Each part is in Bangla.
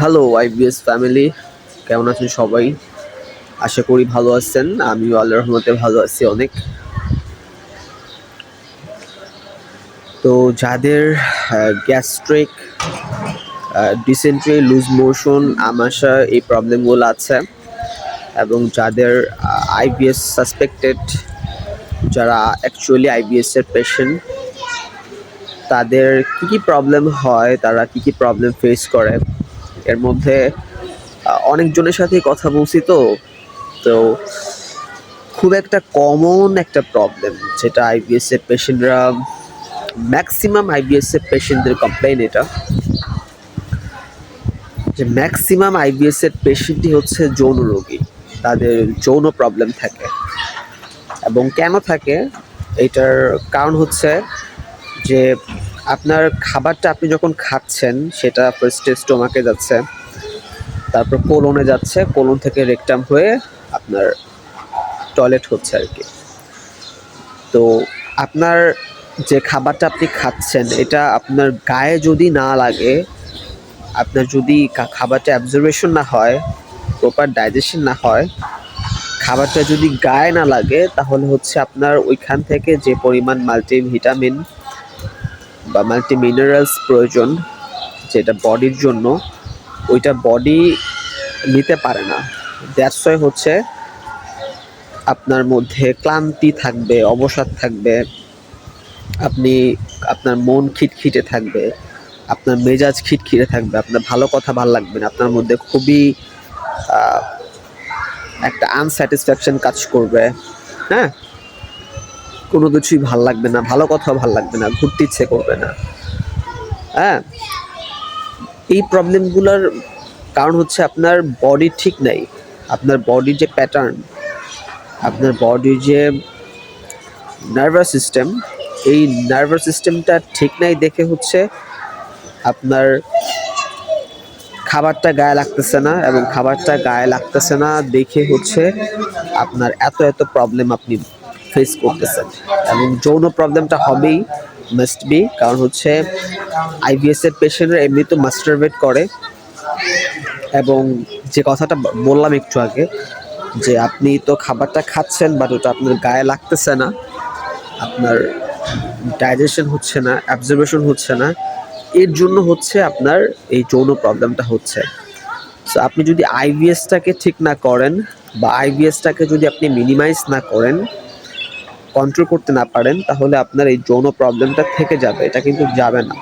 হ্যালো আইবিএস ফ্যামিলি, কেমন আছেন সবাই? আশা করি ভালো আছেন। আমিও আল্লাহর রহমতে ভালো আছি অনেক। তো যাদের গ্যাস্ট্রিক, ডিসেন্ট্রি, লুজ মোশন, আমাশা এই প্রবলেমগুলো আছে এবং যাদের আইবিএস সাসপেক্টেড, যারা অ্যাকচুয়ালি আইবিএসের পেশেন্ট, তাদের কী প্রবলেম হয়, তারা কী প্রবলেম ফেস করে, এর মধ্যে অনেকজনের সাথেই কথা বলছি। তো খুব একটা কমন একটা প্রবলেম যেটা আইবিএসের পেশেন্টরা, ম্যাক্সিমাম আইবিএসের পেশেন্টদের কমপ্লেইন এটা, যে ম্যাক্সিমাম আইবিএসের পেশেন্টই হচ্ছে যৌন রোগী। তাদের যৌন প্রবলেম থাকে। এবং কেন থাকে এটার কারণ হচ্ছে যে আপনার খাবারটা আপনি যখন খাচ্ছেন সেটা ফার্স্টে স্টোমাকে যাচ্ছে, তারপর কোলনে যাচ্ছে, কোলন থেকে রেকটাম হয়ে আপনার টয়লেট হচ্ছে আর কি। তো আপনার যে খাবারটা আপনি খাচ্ছেন এটা আপনার গায়ে যদি না লাগে, আপনার যদি খাবারটা অ্যাবজর্বেশন না হয়, প্রপার ডাইজেশন না হয়, খাবারটা যদি গায়ে না লাগে, তাহলে হচ্ছে আপনার ওইখান থেকে যে পরিমাণ মাল্টিভিটামিন বা মাল্টি মিনারেলস প্রয়োজন যেটা বডির জন্য, ওইটা বডি নিতে পারে না। দ্যাটস ওয়াই হচ্ছে আপনার মধ্যে ক্লান্তি থাকবে, অবসাদ থাকবে, আপনার মন খিটখিটে থাকবে, আপনার মেজাজ খিটখিটে থাকবে, আপনার ভালো কথা ভালো লাগবে না, আপনার মধ্যে খুবই একটা আনস্যাটিসফ্যাকশন কাজ করবে। হ্যাঁ, কোনো কিছুই ভাল লাগবে না, ভালো কথাও ভাল লাগবে না, ঘুরতে ইচ্ছে করবে না। হ্যাঁ, এই প্রবলেমগুলোর কারণ হচ্ছে আপনার বডি ঠিক নাই। আপনার বডির যে প্যাটার্ন, আপনার বডির যে নার্ভাস সিস্টেম, এই নার্ভাস সিস্টেমটা ঠিক নাই দেখে হচ্ছে আপনার খাবারটা গায়ে লাগতেছে না, এবং খাবারটা গায়ে লাগতেছে না দেখে হচ্ছে আপনার এত প্রবলেম আপনি ফেস করতেছেন। এবং যৌন প্রবলেমটা হবেই, মাস্ট বি, কারণ হচ্ছে আইবিএসের পেশেন্টরা এমনি তো মাস্টারবেট করে। এবং যে কথাটা বললাম একটু আগে, যে আপনি তো খাবারটা খাচ্ছেন বাট ওটা আপনার গায়ে লাগতেছে না, আপনার ডাইজেশন হচ্ছে না, অ্যাবজর্বেশন হচ্ছে না, এর জন্য হচ্ছে আপনার এই যৌন প্রবলেমটা হচ্ছে। সো আপনি যদি আইবিএসটাকে ঠিক না করেন, বা আইবিএসটাকে যদি আপনি মিনিমাইজ না করেন, কন্ট্রোল করতে না পারেন, তাহলে আপনার এই যৌন প্রবলেমটা থেকে যাবে। এটা কিন্তু যাবে না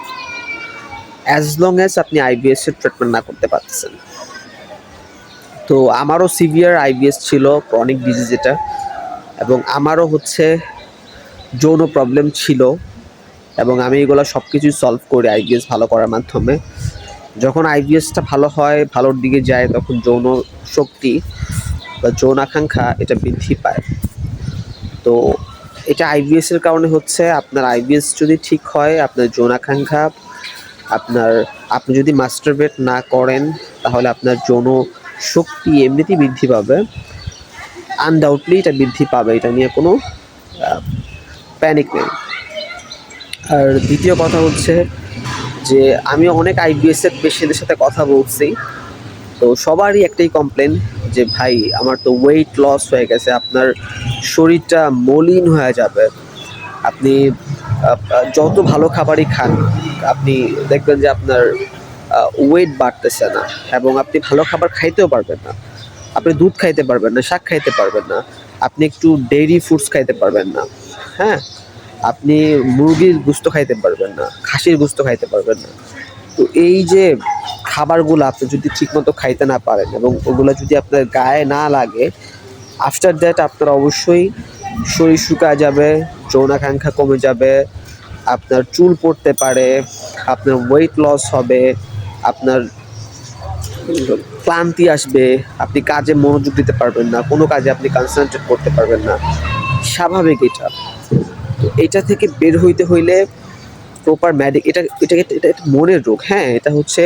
অ্যাজ লং অ্যাজ আপনি আইবিএসের ট্রিটমেন্ট না করতে পারতেছেন। তো আমারও সিভিয়ার আইবিএস ছিল, ক্রনিক ডিজিজ এটা, এবং আমারও হচ্ছে যৌন প্রবলেম ছিল, এবং আমি এগুলো সব কিছুই সলভ করি আইবিএস ভালো করার মাধ্যমে। যখন আইবিএসটা ভালো হয়, ভালোর দিকে যায়, তখন যৌন শক্তি বা যৌন আকাঙ্ক্ষা এটা বৃদ্ধি পায়। তো এটা আইবিএসের কারণে হচ্ছে। আপনার আইবিএস যদি ঠিক হয়, আপনার যৌন আকাঙ্ক্ষা, আপনি যদি মাস্টারবেট না করেন, তাহলে আপনার যৌন শক্তি এমনিতেই বৃদ্ধি পাবে, আনডাউটলি এটা বৃদ্ধি পাবে, এটা নিয়ে কোনো প্যানিক নেই। আর দ্বিতীয় কথা হচ্ছে যে আমি অনেক আইবিএসের পেশেন্টদের সাথে কথা বলছি, তো সবারই একটাই কমপ্লেন যে ভাই আমার তো ওয়েট লস হয়ে গেছে, আপনার শরীরটা মলিন হয়ে যাবে, আপনি যত ভালো খাবারই খান আপনি দেখবেন যে আপনার ওয়েট বাড়তেছে না, এবং আপনি ভালো খাবার খাইতেও পারবেন না, আপনি দুধ খাইতে পারবেন না, শাক খাইতে পারবেন না, আপনি একটু ডেইরি ফুডস খাইতে পারবেন না। হ্যাঁ, আপনি মুরগির গোস্ত খাইতে পারবেন না, খাসির গোস্ত খাইতে পারবেন না। তো এই যে খাবারগুলো আপনি যদি ঠিকমতো খাইতে না পারেন, এবং ওগুলো যদি আপনার গায়ে না লাগে, আফটার দ্যাট আপনার অবশ্যই শরীর শুকায় যাবে, যৌনাকাঙ্ক্ষা কমে যাবে, আপনার চুল পড়তে পারে, আপনার ওয়েট লস হবে, আপনার ক্লান্তি আসবে, আপনি কাজে মনোযোগ দিতে পারবেন না, কোনো কাজে আপনি কনসেন্ট্রেট করতে পারবেন না। স্বাভাবিক এটা। তো এটা থেকে বের হইতে হইলে প্রপার এটা একটা মনের রোগ। হ্যাঁ, এটা হচ্ছে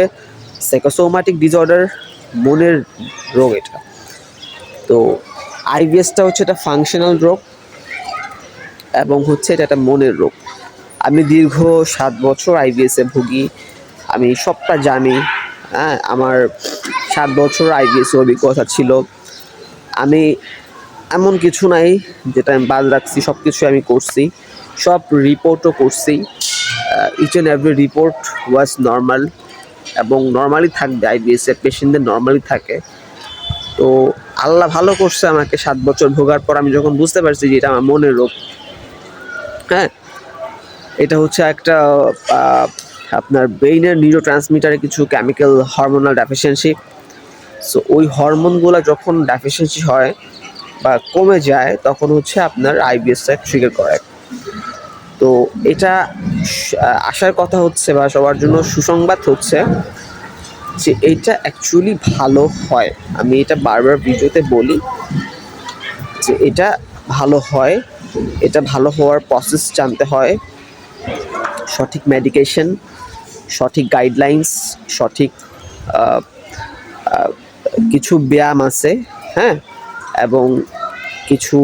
সাইকোসোমাটিক ডিসঅর্ডার, মনের রোগ এটা। তো আইবিএসটা হচ্ছে একটা ফাংশনাল রোগ, এবং হচ্ছে এটা একটা মনের রোগ। আমি দীর্ঘ 7 বছর আইবিএসে ভুগি, আমি সবটা জানি, হ্যাঁ, আমার 7 বছর আইবিএস অভিজ্ঞতা ছিল। আমি এমন কিছু নাই যেটা আমি বাদ রাখছি, সব কিছু আমি করছি, সব রিপোর্টও করছি। Each and every report was normal এবং নর্মালি থাকবে, আইবিএসের পেশেন্টদের নর্মালি থাকে। তো আল্লাহ ভালো করছে আমাকে 7 বছর ভোগার পর আমি যখন বুঝতে পারছি যে এটা আমার মনের রোগ। হ্যাঁ, এটা হচ্ছে একটা আপনার ব্রেইনের নিউরো ট্রান্সমিটারে কিছু কেমিক্যাল হরমোনাল ডেফিসিয়েন্সি। সো ওই হরমোনগুলো যখন ডেফিসিয়েন্সি হয় বা কমে যায় তখন হচ্ছে আপনার আইবিএসটা ট্রিগার করে। তো এটা আসার কথা হচ্ছে বা সবার জন্য সুসংবাদ হচ্ছে যে এইটা অ্যাকচুয়ালি ভালো হয়। আমি এটা বারবার ভিডিওতে বলি যে এটা ভালো হয়। এটা ভালো হওয়ার প্রসেস জানতে হয়, সঠিক মেডিকেশন, সঠিক গাইডলাইন্স, সঠিক কিছু ব্যায়াম আছে, হ্যাঁ, এবং কিছু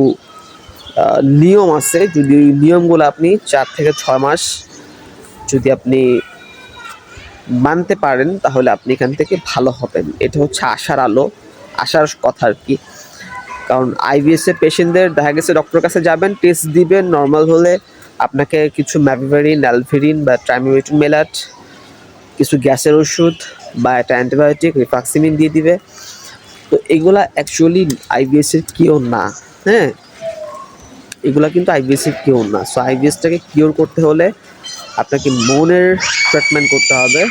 নিয়ম আছে। যদি ওই নিয়মগুলো আপনি 4 থেকে 6 মাস যদি আপনি মানতে পারেন তাহলে আপনি এখান থেকে ভালো হবেন। এটা হচ্ছে আশার আলো, আশার কথা আর কি। কারণ আইবিএসের পেশেন্টদের দেখা গেছে ডক্টরের কাছে যাবেন, টেস্ট দিবেন, নর্মাল হলে আপনাকে কিছু ম্যাভিভারিন, অ্যালফেরিন বা ট্রাইমোমেটিন মেলাট, কিছু গ্যাসের ওষুধ বা একটা অ্যান্টিবায়োটিক রিফ্লাক্সিমিন দিয়ে দিবে। তো এগুলা অ্যাকচুয়ালি আইবিএসের কিওর না। হ্যাঁ, এগুলা কিন্তু আইবিএসের কিওর না। সো আইবিএসটাকে কিওর করতে হলে আপনাকে মনের ট্রিটমেন্ট করতে হবে।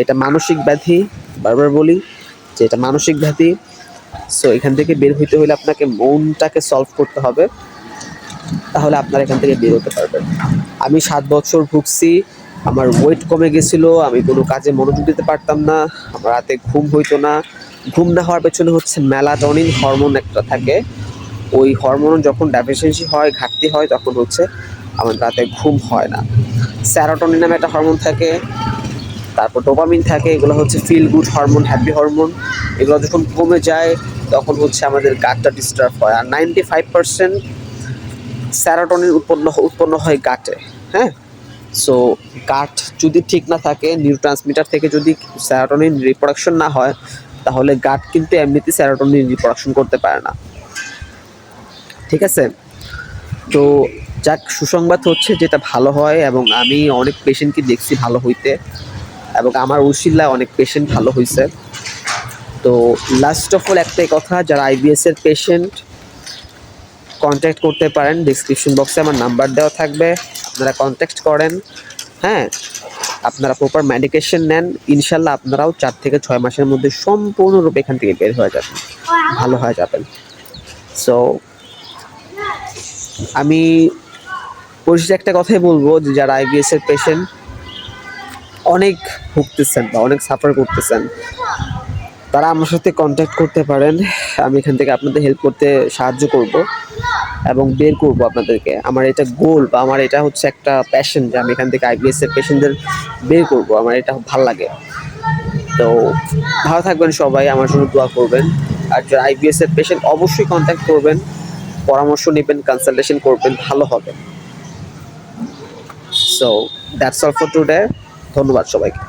এটা মানসিক ব্যাধি, বারবার বলি যে এটা মানসিক ব্যাধি। সো এখান থেকে বের হইতে হলে আপনাকে মনটাকে সলভ করতে হবে, তাহলে আপনারা এখান থেকে বের হতে পারবেন। আমি 7 বছর ভুগছি, আমার ওয়েট কমে গেছিল, আমি কোনো কাজে মনোযোগ দিতে পারতাম না, আমার রাতে ঘুম হইতো না। ঘুম না হওয়ার পেছনে হচ্ছে মেলাটোনিন হরমোন একটা থাকে, ওই হরমোন যখন ডেফিসিয়েন্সি হয়, ঘাটতি হয়, তখন হচ্ছে আমার রাতে ঘুম হয় না। সেরোটোনিন নামে একটা হরমোন থাকে, তারপর ডোপামিন থাকে, এগুলো হচ্ছে feel good hormone, happy hormone. এগুলো যখন কমে যায় তখন হচ্ছে আমাদের গাটটা ডিস্টার্ব হয়। আর 95% সেরোটোনিন উৎপন্ন হয় গাটে। হ্যাঁ, সো গাট যদি ঠিক না থাকে, নিউরোট্রান্সমিটার থেকে যদি সেরোটোনিন রিপ্রোডাকশন না হয়, তাহলে গাট কিন্তু এমনিতে সেরোটোনিন রিপ্রোডাকশন করতে পারে না। ঠিক আছে, তো যাক, সুসংবাদ হচ্ছে যেটা ভালো হয়, এবং আমি অনেক পেশেন্টকে দেখছি ভালো হইতে, এবং আমার উশিলায় অনেক পেশেন্ট ভালো হয়েছে। তো লাস্ট অফ অল একটাই কথা, যারা আইবিএসের পেশেন্ট কন্ট্যাক্ট করতে পারেন, ডিসক্রিপশন বক্সে আমার নাম্বার দেওয়া থাকবে, আপনারা কন্ট্যাক্ট করেন। হ্যাঁ, আপনারা প্রপার মেডিকেশন নেন, ইনশাল্লাহ আপনারাও 4 থেকে 6 মাসের মধ্যে সম্পূর্ণরূপে এখান থেকে বের হয়ে যাবেন, ভালো হয়ে যাবেন। সো আমি পরিশেষে একটা কথাই বলবো যে যারা আইবিএসের পেশেন্ট অনেক ভুগতেছেন বা অনেক সাফার করতেছেন, তারা আমার সাথে কন্ট্যাক্ট করতে পারেন। আমি এখান থেকে আপনাদের হেল্প করতে সাহায্য করব এবং বের করব আপনাদেরকে। আমার এটা গোল বা আমার এটা হচ্ছে একটা প্যাশন যে আমি এখান থেকে আইবিএসের পেশেন্টদের বের করব, আমার এটা ভালো লাগে। তো ভালো থাকবেন সবাই, আমার জন্য দোয়া করবেন। আর যারা আইবিএসের পেশেন্ট অবশ্যই কন্ট্যাক্ট করবেন, পরামর্শ নেবেন, কনসালটেশন করবেন, ভালো হবে। So that's all for today. ধন্যবাদ সবাইকে।